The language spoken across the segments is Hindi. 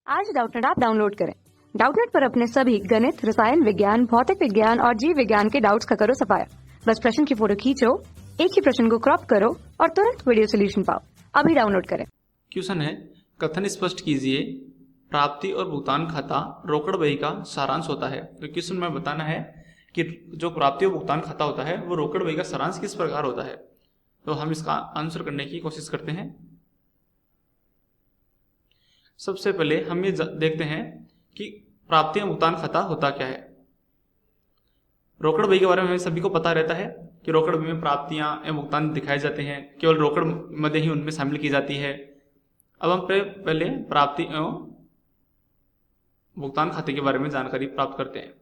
आज डाउटनेट ऐप डाउनलोड करें। डाउटनेट पर अपने सभी गणित, रसायन विज्ञान, भौतिक विज्ञान और जीव विज्ञान के डाउट्स का करो सफाया। बस प्रश्न की फोटो खींचो, एक ही प्रश्न को क्रॉप करो और तुरंत वीडियो सोल्यूशन पाओ। अभी डाउनलोड करें। क्वेश्चन है, कथन स्पष्ट कीजिए, प्राप्ति और भुगतान खाता रोकड़ बही का सारांश होता है। तो क्वेश्चन में बताना है कि जो प्राप्ति और भुगतान खाता होता है वो रोकड़ बही का सारांश किस प्रकार होता है। तो हम इसका आंसर करने की कोशिश करते हैं। सबसे पहले हम ये देखते हैं कि प्राप्ति और भुगतान खाता होता क्या है। रोकड़ बही के बारे में हमें सभी को पता रहता है कि रोकड़ बही में प्राप्तियां एवं भुगतान दिखाए जाते हैं, केवल रोकड़ मद ही उनमें शामिल की जाती है। अब हम पहले प्राप्ति एवं भुगतान खाते के बारे में जानकारी प्राप्त करते हैं।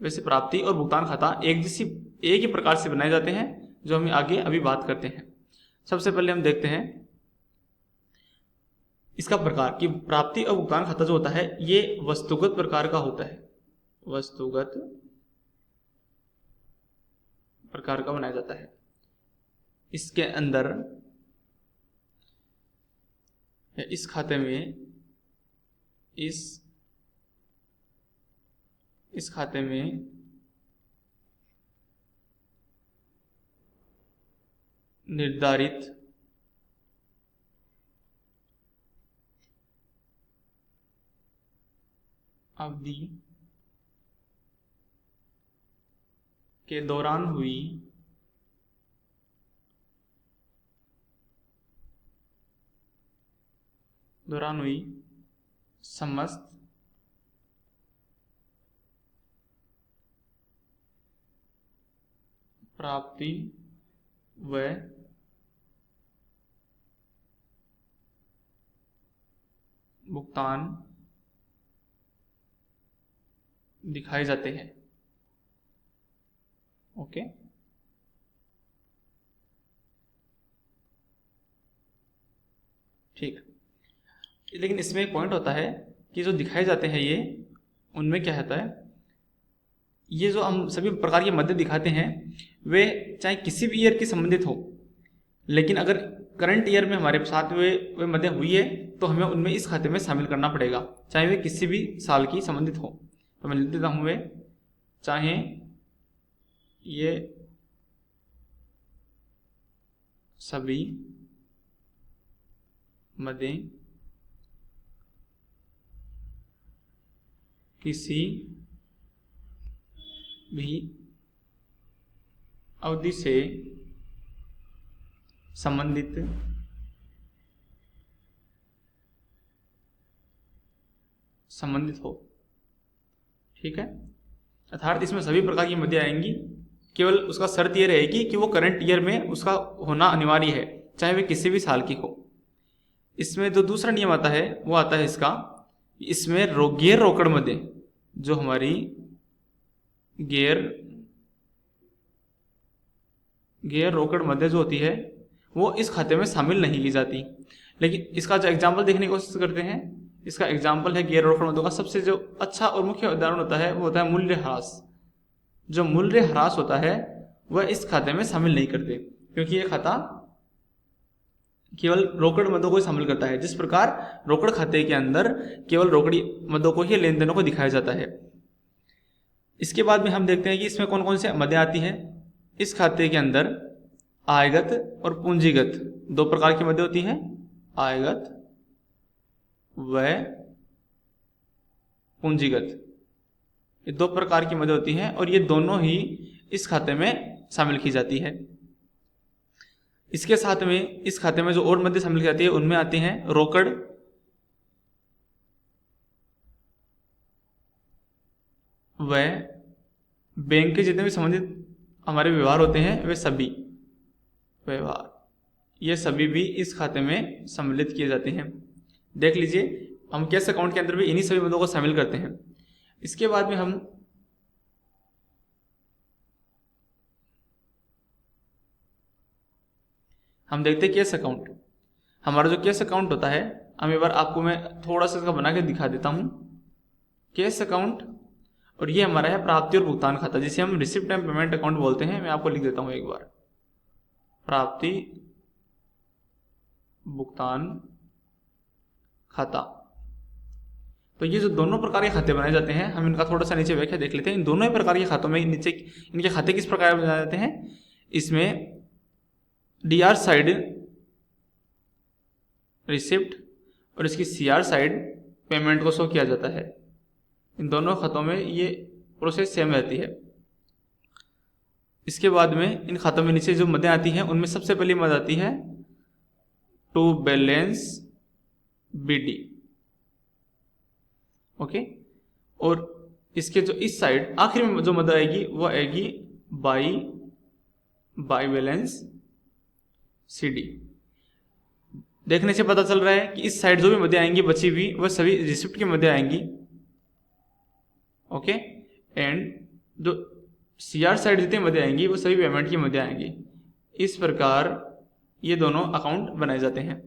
वैसे प्राप्ति और भुगतान खाता एक ही प्रकार से बनाए जाते हैं, जो हम आगे अभी बात करते हैं। सबसे पहले हम देखते हैं इसका प्रकार कि प्राप्ति और भुगतान खाता जो होता है ये वस्तुगत प्रकार का होता है, वस्तुगत प्रकार का बनाया जाता है। इसके अंदर इस खाते में इस खाते में निर्धारित अवधि के दौरान हुई समस्त प्राप्ति व भुगतान दिखाए जाते हैं। ओके, ठीक। लेकिन इसमें एक पॉइंट होता है कि जो दिखाए जाते हैं ये उनमें क्या होता है, ये जो हम सभी प्रकार के मध्य दिखाते हैं वे चाहे किसी भी ईयर की संबंधित हो, लेकिन अगर करंट ईयर में हमारे साथ वे मध्य हुई है तो हमें उनमें इस खाते में शामिल करना पड़ेगा, चाहे वे किसी भी साल की संबंधित हो। तो मैं लिख देता हूं, वे चाहे ये सभी मध्य किसी भी अवधि से संबंधित हो। ठीक है, अर्थात इसमें सभी प्रकार की मध्य आएंगी, केवल उसका शर्त यह रहेगी कि वो करंट ईयर में उसका होना अनिवार्य है, चाहे वे किसी भी साल की हो। इसमें जो दूसरा नियम आता है वो आता है इसमें गैर रोकड़ मध्य, जो हमारी गैर रोकड़ मध्य जो होती है वो इस खाते में शामिल नहीं की जाती। लेकिन इसका जो एग्जाम्पल देखने की कोशिश करते हैं, इसका एग्जाम्पल है गैर रोकड़ मध्यों का सबसे जो अच्छा और मुख्य उदाहरण होता है वो होता है मूल्यह्रास। जो मूल्यह्रास होता है वह इस खाते में शामिल नहीं करते, क्योंकि यह खाता केवल रोकड़ मदों को शामिल करता है। जिस प्रकार रोकड़ खाते के अंदर केवल रोकड़ी मदों को ही, लेन देनों को दिखाया जाता है। इसके बाद में हम देखते हैं कि इसमें कौन कौन से मदें आती है। इस खाते के अंदर आयगत और पूंजीगत दो प्रकार की मदें होती हैं, आयगत व पूंजीगत, ये दो प्रकार की मदें होती हैं और ये दोनों ही इस खाते में शामिल की जाती है। इसके साथ में इस खाते में जो और मध्य शामिल की जाती है उनमें आते हैं रोकड़ व बैंक के जितने भी संबंधित हमारे व्यवहार होते हैं वे सभी व्यवहार, ये सभी भी इस खाते में सम्मिलित किए जाते हैं। देख लीजिए, हम कैश अकाउंट के अंदर भी इन्हीं सभी मदों को शामिल करते हैं। इसके बाद में हम देखते हैं कैश अकाउंट। हमारा जो कैश अकाउंट होता है, हम एक बार आपको मैं थोड़ा सा इसका बना के दिखा देता हूं। कैश अकाउंट, और ये हमारा है प्राप्ति और भुगतान खाता, जिसे हम रिसिप्ट एंड पेमेंट अकाउंट बोलते हैं। मैं आपको लिख देता हूं एक बार, प्राप्ति भुगतान खाता। तो ये जो दोनों प्रकार के खाते बनाए जाते हैं, हम इनका थोड़ा सा नीचे व्याख्या देख लेते हैं। इन दोनों ही प्रकार के खातों में नीचे इनके खाते किस प्रकार बनाए जाते हैं। इसमें DR साइड रिसिप्ट और इसकी CR साइड पेमेंट को शो किया जाता है। इन दोनों खातों में ये प्रोसेस सेम रहती है। इसके बाद में इन खातों में नीचे जो मदें आती हैं, उनमें सबसे पहली मद आती है टू बैलेंस BD। ओके, और इसके जो इस साइड आखिर में जो मद आएगी वो आएगी बाई बैलेंस CD। देखने से पता चल रहा है कि इस साइड जो भी मदें आएंगी बची हुई, वह सभी रिसिप्ट की मदें आएंगी। ओके, एंड जो CR साइड जितनी मदें आएंगी वो सभी पेमेंट की मदें आएंगी। इस प्रकार ये दोनों अकाउंट बनाए जाते हैं।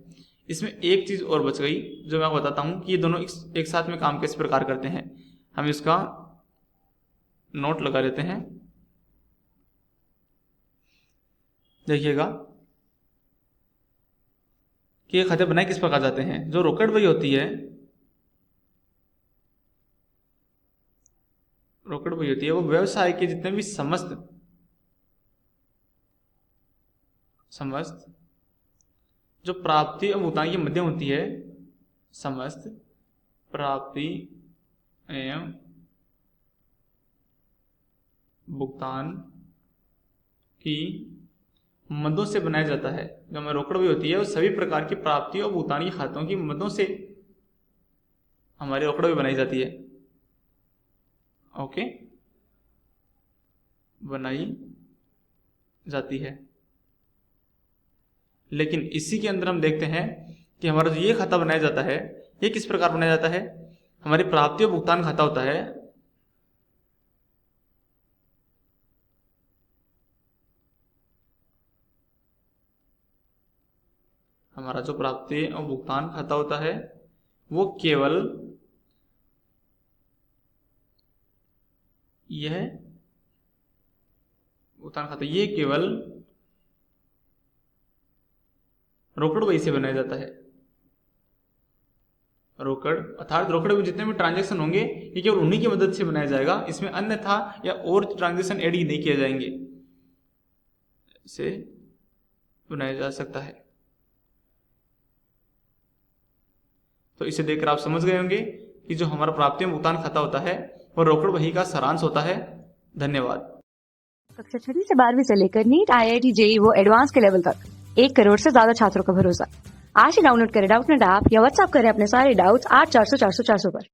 इसमें एक चीज़ और बच गई जो मैं आपको बताता हूँ कि ये दोनों एक साथ में काम किस प्रकार करते हैं। हम इसका नोट लगा लेते हैं। देखिएगा कि ये खाते बनाए किस प्रकार जाते हैं। जो रोकड़ बही होती है, वो व्यवसाय के जितने भी समस्त जो प्राप्ति और भुगतान की मदें होती है, समस्त प्राप्ति एवं भुगतान की मदों से बनाया जाता है। जो हमारी रोकड़ बही होती है वो सभी प्रकार की प्राप्ति और भुगतान की खातों की मदों से हमारी रोकड़ बही बनाई जाती है। ओके, बनाई जाती है। लेकिन इसी के अंदर हम देखते हैं कि हमारा जो ये खाता बनाया जाता है, ये किस प्रकार बनाया जाता है। हमारी प्राप्ति और भुगतान खाता होता है। हमारा जो प्राप्ति और भुगतान खाता होता है वो केवल यह भुगतान खाता, ये केवल रोकड़ बही से बनाया जाता है। रोकड़ अर्थात रोकड़ में जितने भी ट्रांजैक्शन होंगे ये केवल उन्हीं की मदद से बनाया जाएगा। इसमें अन्यथा या और ट्रांजैक्शन ऐड ही नहीं किए जाएंगे, इसे बनाया जा सकता है। तो इसे देखकर आप समझ गए होंगे कि जो हमारा प्राप्ति और भुगतान खाता होता है वो रोकड़ बही का सारांश होता है। धन्यवाद। कक्षा 6 से 12वीं से लेकर नीट, IIT, JEE वो एडवांस के लेवल तक 1 करोड़ से ज्यादा छात्रों का भरोसा। आज ही डाउनलोड करें डाउटनेट ऐप या व्हाट्सएप करें अपने सारे डाउट्स 8400 400 400 पर।